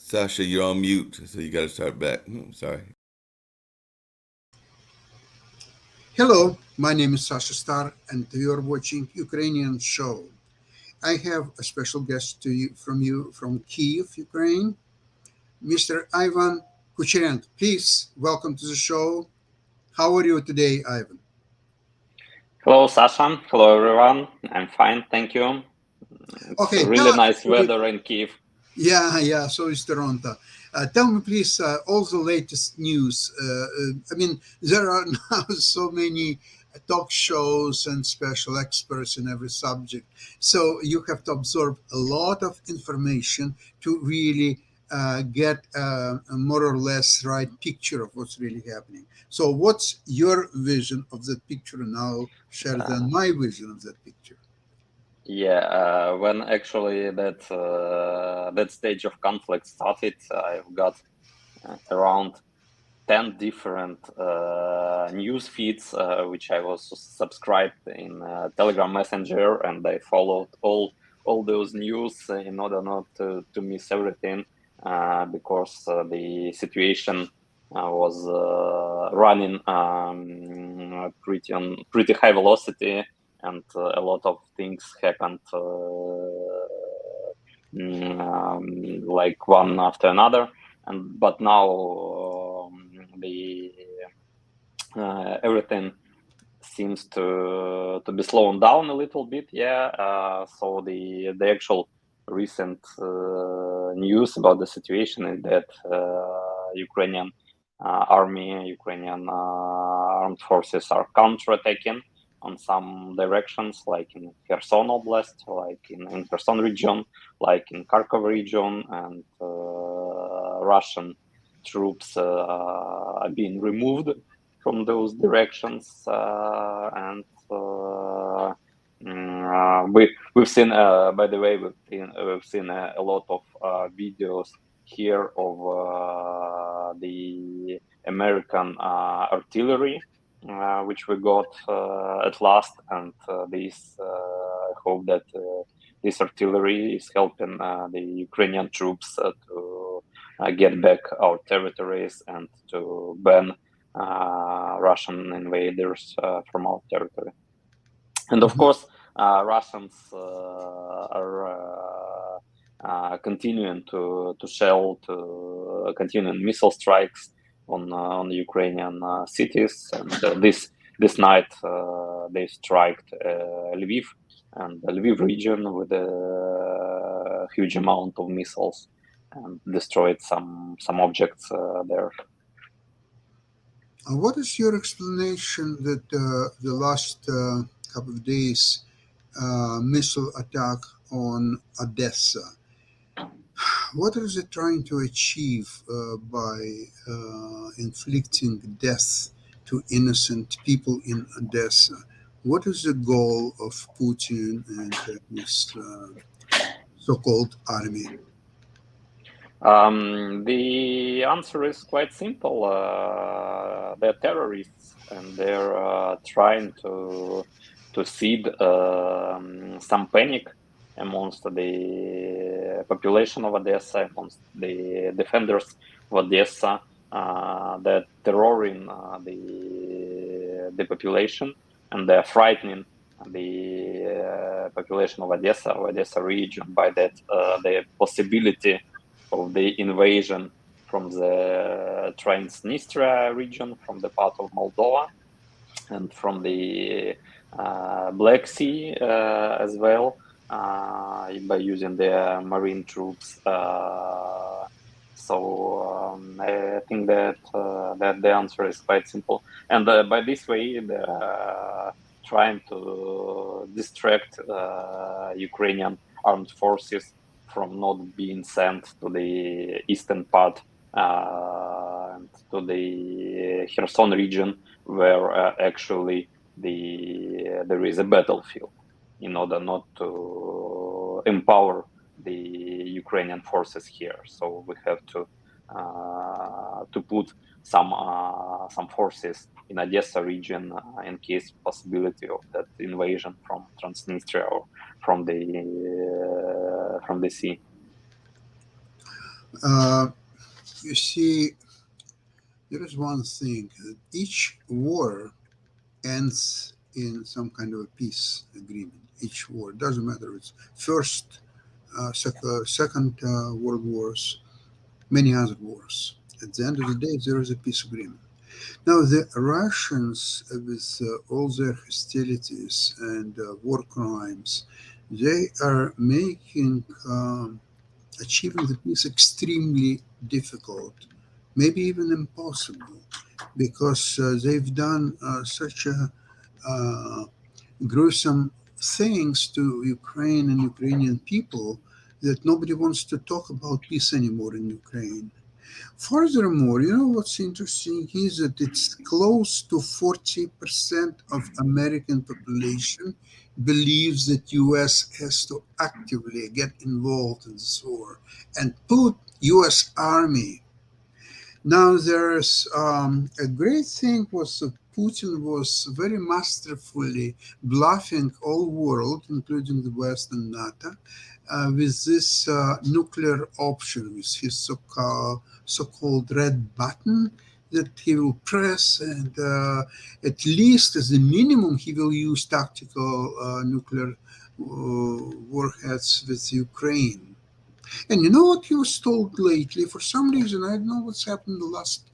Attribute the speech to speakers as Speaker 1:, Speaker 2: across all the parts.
Speaker 1: Sasha, you're on mute, so you got to start back. Sorry.
Speaker 2: Hello, my name is Sasha Star, and you're watching Ukrainian Show. I have a special guest to you from Kyiv, Ukraine, Mr. Ivan Kucherenko. Please welcome to the show. How are you today, Ivan?
Speaker 3: Hello, Sasha. Hello, everyone. I'm fine, thank you. It's
Speaker 2: Okay, tell
Speaker 3: really
Speaker 2: us.
Speaker 3: nice weather in Kyiv.
Speaker 2: Yeah. So is Toronto. Tell me, please, all the latest news. I mean, there are now so many talk shows and special experts in every subject. So you have to absorb a lot of information to really get a more or less right picture of what's really happening. So, what's your vision of that picture? And I'll share then my vision of that picture.
Speaker 3: When actually that stage of conflict started, I've got around 10 different news feeds, which I was subscribed in Telegram Messenger, and I followed all those news in order not to miss everything, because the situation was running pretty high velocity, and a lot of things happened like one after another. But now the everything seems to be slowing down a little bit. So the actual recent news about the situation is that Ukrainian army, Ukrainian armed forces are counterattacking on some directions, like in Kherson Oblast, like in Kherson region, like in Kharkov region, and Russian troops are being removed from those directions, and we've seen, by the way, we've seen a lot of videos here of the American artillery, which we got at last, and I hope that this artillery is helping the Ukrainian troops to get back our territories and to ban Russian invaders from our territory. And of course, Russians are continuing to shell, to continuing missile strikes on the Ukrainian cities. And this night they striked Lviv and the Lviv region with a huge amount of missiles and destroyed some objects there.
Speaker 2: What is your explanation that the last couple of days missile attack on Odessa? What is it trying to achieve by inflicting death to innocent people in Odessa? What is the goal of Putin and his so-called army?
Speaker 3: The answer is quite simple. They're terrorists, and they're trying to seed some panic amongst the population of Odessa, amongst the defenders of Odessa. They're terroring the population, and they're frightening the population of Odessa region by that the possibility of the invasion from the Transnistria region, from the part of Moldova, and from the Black Sea as well, by using their marine troops. I think that the answer is quite simple, and by this way, the trying to distract Ukrainian armed forces from not being sent to the eastern part and to the Kherson region, where actually there is a battlefield, in order not to empower the Ukrainian forces here. So we have to put some forces in Odessa region in case possibility of that invasion from Transnistria or from the sea.
Speaker 2: You see, there is one thing: each war ends in some kind of a peace agreement. Each war doesn't matter. It's first, second world wars, many other wars. At the end of the day, there is a peace agreement. Now, the Russians, with all their hostilities and war crimes, they are making achieving the peace extremely difficult, maybe even impossible, because they've done such uh, gruesome things to Ukraine and Ukrainian people that nobody wants to talk about peace anymore in Ukraine. Furthermore, you know what's interesting is that it's close to 40% of American population believes that US has to actively get involved in this war and put US Army. Now there's a great thing was that Putin was very masterfully bluffing all world, including the West and NATO, with this nuclear option, with his so-called red button that he will press, and at least as a minimum, he will use tactical nuclear warheads with Ukraine. And you know what he was told lately? For some reason, I don't know what's happened the last,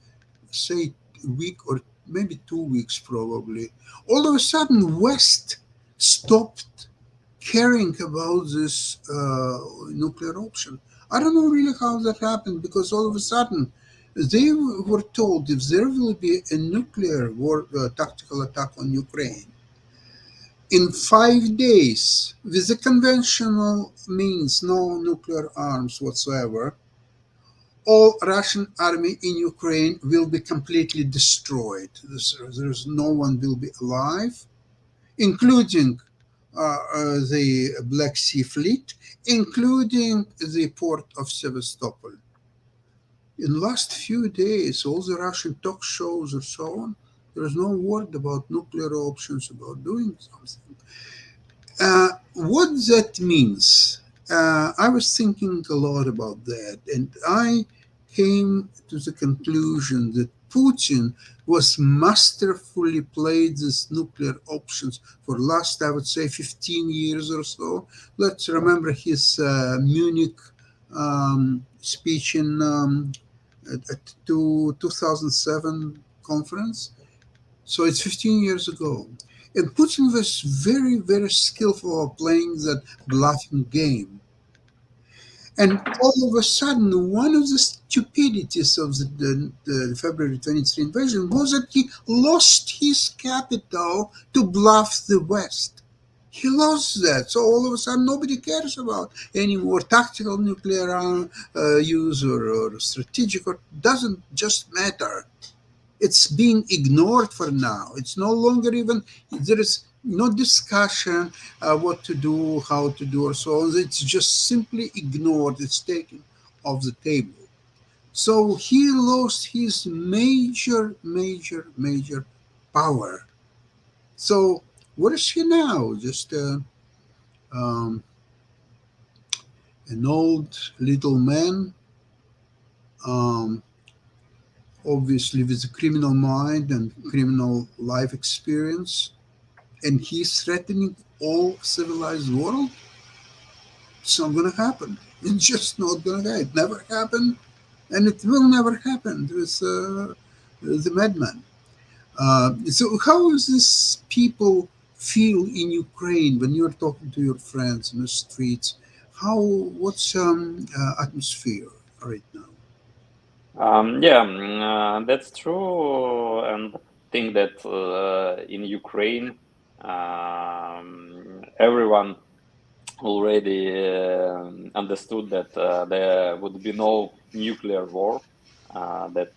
Speaker 2: say, week or maybe 2 weeks probably. All of a sudden, West stopped caring about this nuclear option. I don't know really how that happened, because all of a sudden they were told if there will be a nuclear war tactical attack on Ukraine in 5 days with the conventional means, no nuclear arms whatsoever, all Russian army in Ukraine will be completely destroyed. There's no one will be alive, including the Black Sea Fleet, including the port of Sevastopol. In the last few days, all the Russian talk shows and so on, there is no word about nuclear options, about doing something. What that means, I was thinking a lot about that, and I came to the conclusion that Putin was masterfully played these nuclear options for last, I would say, 15 years or so. Let's remember his Munich speech in at 2007 conference. So it's 15 years ago. And Putin was very, very skillful at playing that bluffing game. And all of a sudden, one of the stupidities of the February 23 invasion was that he lost his capital to bluff the West. He lost that. So all of a sudden, nobody cares about any more tactical nuclear use or strategic, or doesn't just matter. It's being ignored for now. It's no longer even, there is no discussion what to do, how to do, or so on. It's just simply ignored. It's taken off the table. So he lost his major, major, major power. So what is he now? Just um, an old little man, um, obviously with a criminal mind and criminal life experience, and he's threatening all civilized world. It's not going to happen. It's just not going to happen. It never happened, and it will never happen with the madman. So how does this people feel in Ukraine when you're talking to your friends in the streets? What's atmosphere right now?
Speaker 3: That's true, and I think that in Ukraine everyone already understood that there would be no nuclear war, that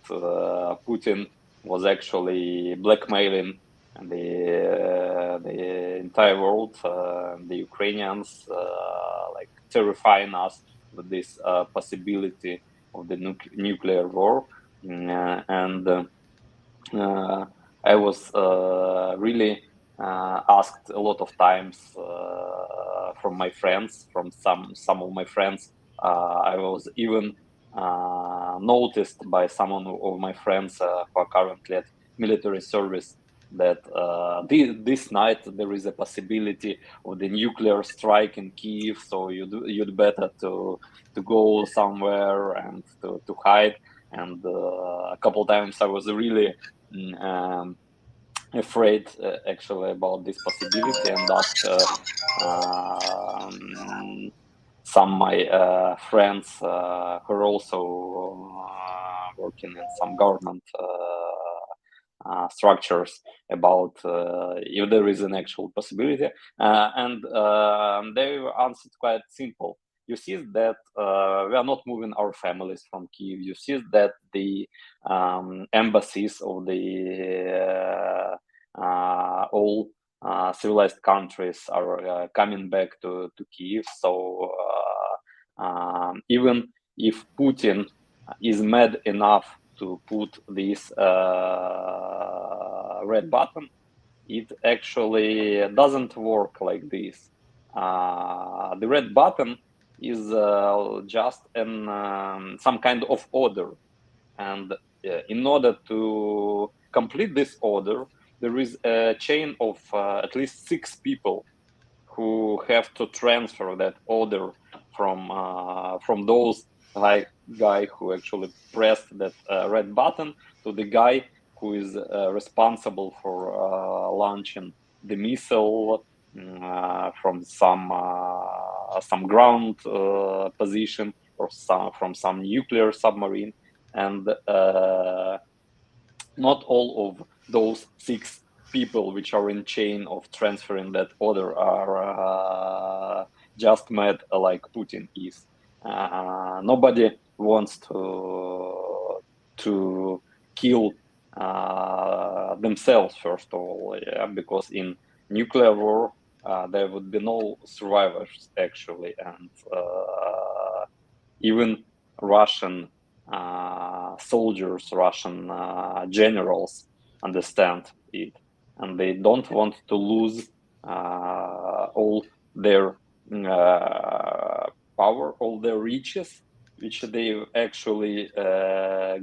Speaker 3: Putin was actually blackmailing the entire world, the Ukrainians, like terrifying us with this possibility of the nuclear war. And I was really asked a lot of times from my friends, from some of my friends. I was even noticed by some of my friends who are currently at military service that this night there is a possibility of the nuclear strike in Kyiv, so you'd better to go somewhere and to hide. And a couple times I was really afraid actually about this possibility, and asked some my friends who are also working in some government structures about if there is an actual possibility, and they answered quite simple. You see that we are not moving our families from Kyiv. You see that the embassies of the all civilized countries are coming back to Kyiv. So even if Putin is mad enough to put this red button, it actually doesn't work like this. The red button is just some kind of order, and in order to complete this order, there is a chain of at least 6 people who have to transfer that order from those like guy who actually pressed that red button to the guy who is responsible for launching the missile from some ground position, or from some nuclear submarine. And not all of those 6 people which are in chain of transferring that order are just mad like Putin is. Nobody wants to kill themselves, first of all, because in nuclear war there would be no survivors actually, and even Russian soldiers, Russian generals understand it, and they don't want to lose all their power, all their riches, which they actually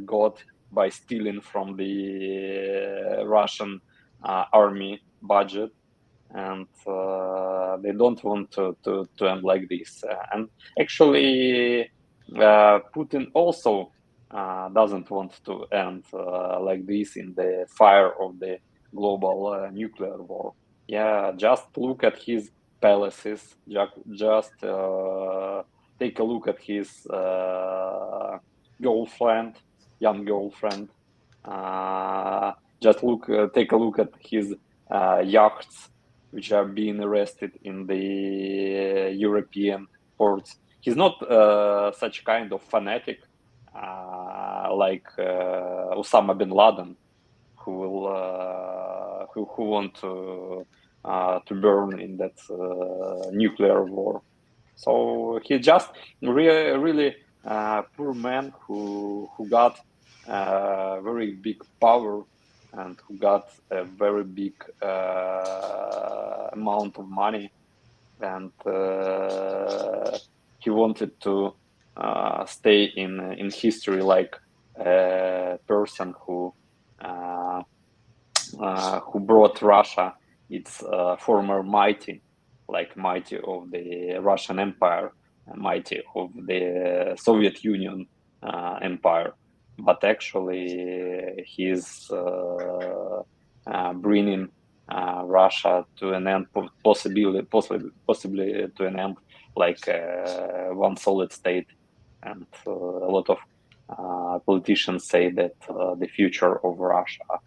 Speaker 3: got by stealing from the Russian army budget. And they don't want to end like this. And actually, Putin also doesn't want to end like this in the fire of the global nuclear war. Yeah, just look at his palaces. Just take a look at his girlfriend, young girlfriend. Just take a look at his yachts, which are being arrested in the European ports. He's not such kind of fanatic like Osama bin Laden, who will who want to burn in that nuclear war. So he's just really poor man who got very big power, and who got a very big amount of money, and he wanted to stay in history like a person who brought Russia its former mighty, like mighty of the Russian Empire, mighty of the Soviet Union Empire. But actually, he's bringing Russia to an end, possibly to an end, like one solid state. And a lot of politicians say that the future of Russia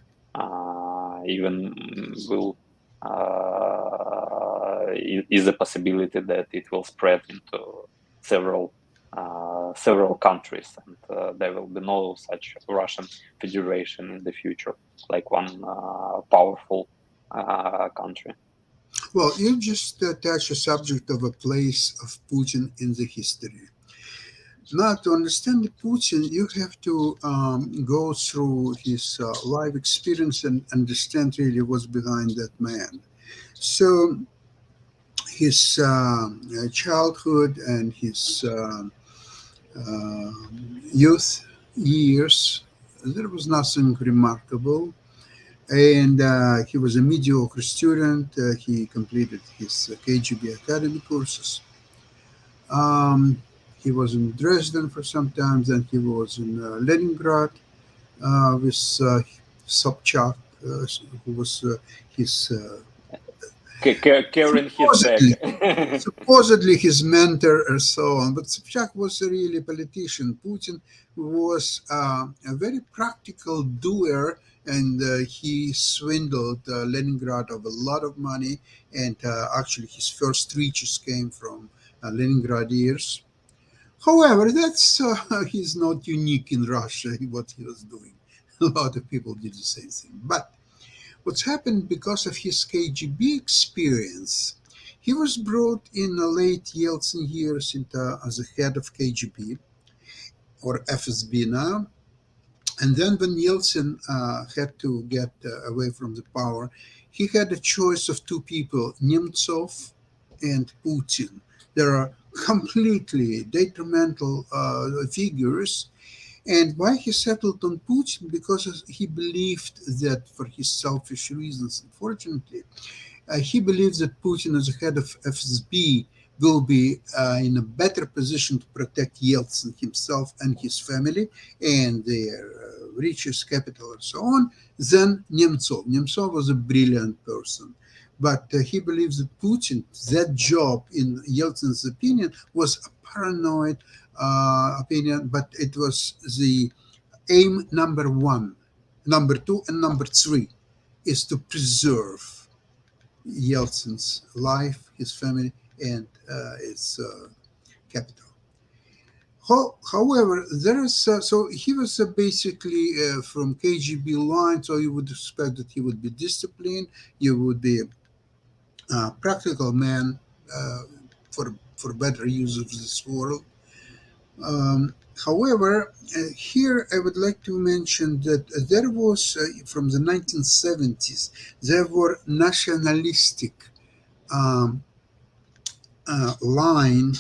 Speaker 3: even will is a possibility that it will spread into several countries, and there will be no such Russian Federation in the future, like one powerful country.
Speaker 2: Well, you just touch a subject of a place of Putin in the history. Now, to understand Putin, you have to go through his life experience and understand really what's behind that man. So, his childhood and his uh, youth years, there was nothing remarkable. And he was a mediocre student. He completed his KGB academy courses. He was in Dresden for some time. Then he was in Leningrad with Sobchak, who was his
Speaker 3: Carrying his
Speaker 2: supposedly
Speaker 3: back.
Speaker 2: supposedly his mentor and so on. But Sobchak was a really politician. Putin was a very practical doer, and he swindled Leningrad of a lot of money. And actually, his first riches came from Leningrad years. However, that's he's not unique in Russia. What he was doing, a lot of people did the same thing. But what's happened because of his KGB experience, he was brought in the late Yeltsin years into, as a head of KGB or FSB now. And then when Yeltsin had to get away from the power, he had a choice of two people, Nemtsov and Putin. They are completely detrimental figures. And why he settled on Putin? Because he believed that, for his selfish reasons, unfortunately, he believes that Putin, as head of FSB, will be in a better position to protect Yeltsin himself and his family and their riches, capital, and so on, than Nemtsov. Nemtsov was a brilliant person. But he believes that Putin, that job, in Yeltsin's opinion, was a paranoid opinion, but it was the aim number one. Number two and number three is to preserve Yeltsin's life, his family, and its capital. However, there is so he was basically from KGB line, so you would expect that he would be disciplined. You would be a practical man for better use of this world. However, here I would like to mention that there was from the 1970s there were nationalistic um, line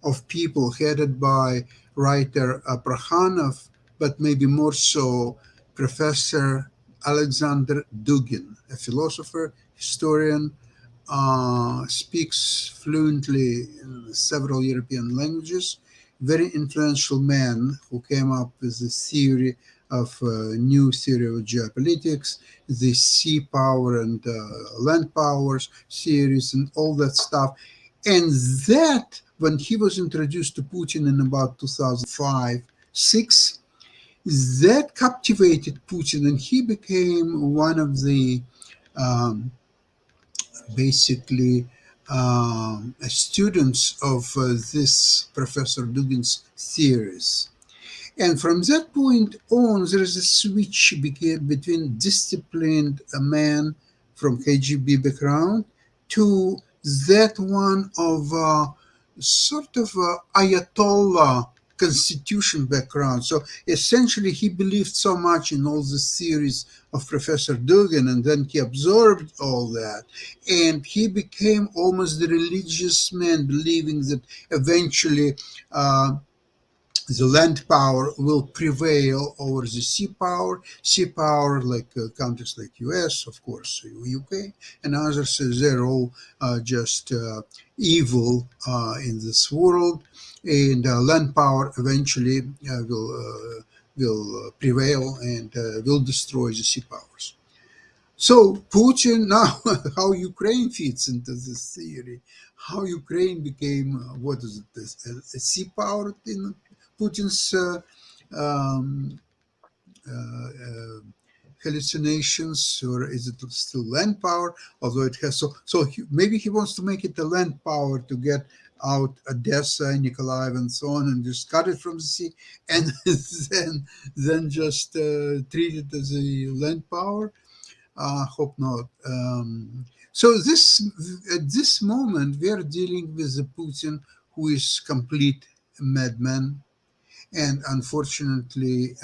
Speaker 2: of people headed by writer Prokhanov, but maybe more so Professor Alexander Dugin, a philosopher, historian, speaks fluently in several European languages, very influential man who came up with the theory of new theory of geopolitics, the sea power and land powers theories and all that stuff. And that, when he was introduced to Putin in about 2005, 6, that captivated Putin, and he became one of the um, basically students of this Professor Dugin's theories. And from that point on, there is a switch between disciplined man from KGB background to that one of sort of Ayatollah constitution background. So essentially, he believed so much in all the theories of Professor Dugin, and then he absorbed all that, and he became almost the religious man, believing that eventually the land power will prevail over the sea power like countries like US, of course, UK, and others. They're all just evil in this world, and land power eventually will prevail and will destroy the sea powers. So Putin now, how Ukraine fits into this theory, how Ukraine became what is it, a sea power in Putin's um, uh, uh, hallucinations, or is it still land power? Although it has maybe he wants to make it a land power to get out Odessa, Nikolaev, and so on, and just cut it from the sea, and then just treat it as a land power. Hope not. So at this moment, we are dealing with a Putin who is complete madman, and unfortunately,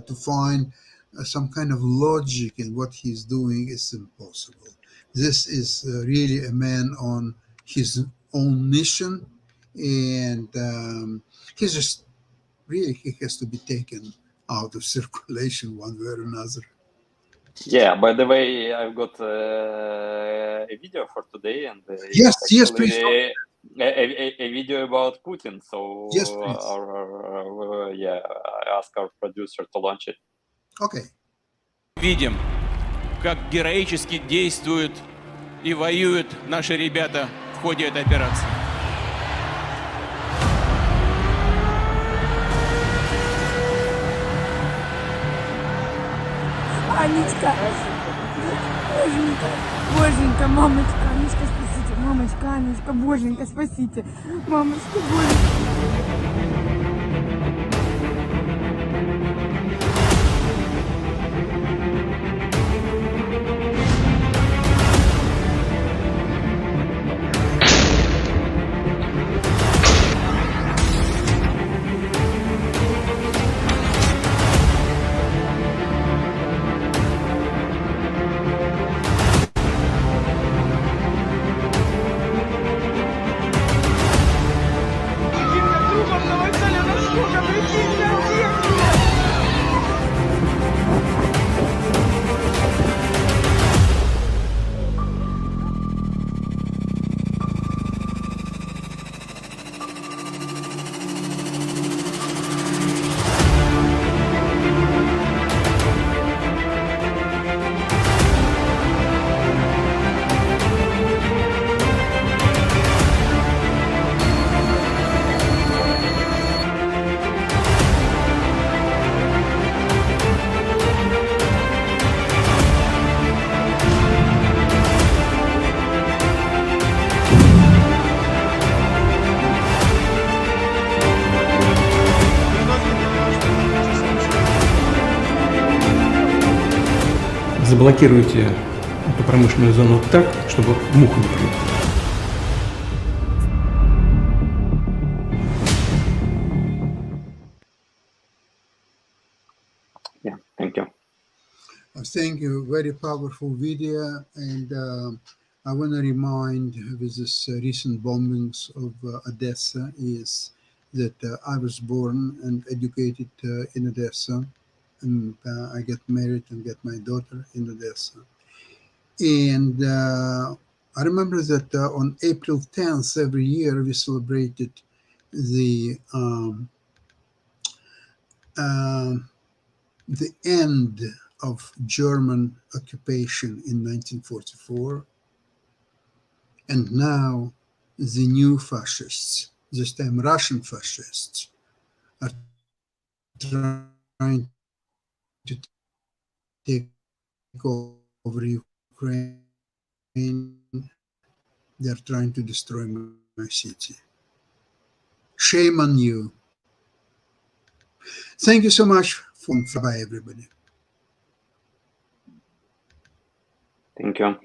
Speaker 2: to find some kind of logic in what he's doing is impossible. This is really a man on his own mission, and he's just really, he has to be taken out of circulation one way or another.
Speaker 3: Yeah, by the way, I've got a video for today, and
Speaker 2: Yes,
Speaker 3: it's
Speaker 2: please.
Speaker 3: actually a video about Putin. So
Speaker 2: Yes, please.
Speaker 3: I ask our producer to launch it.
Speaker 2: Okay.
Speaker 4: Видим, как героически действуют и воюют наши ребята в ходе этой операции.
Speaker 5: Анечка, боженька, боженька, мамочка, Анечка, спасите, мамочка, Анечка, боженька, спасите, мамочка, боженька.
Speaker 6: Заблокируйте эту промышленную зону так, чтобы муха не прилетела.
Speaker 3: Yeah, thank you.
Speaker 2: Thank you. Very powerful video. And I want to remind with this recent bombings of Odessa is that I was born and educated in Odessa. And I get married and get my daughter in Odessa. And I remember that on April 10th every year we celebrated the end of German occupation in 1944. And now the new fascists, this time Russian fascists, are trying to take over Ukraine. They're trying to destroy my city. Shame on you. Thank you so much. Bye, everybody.
Speaker 3: Thank you.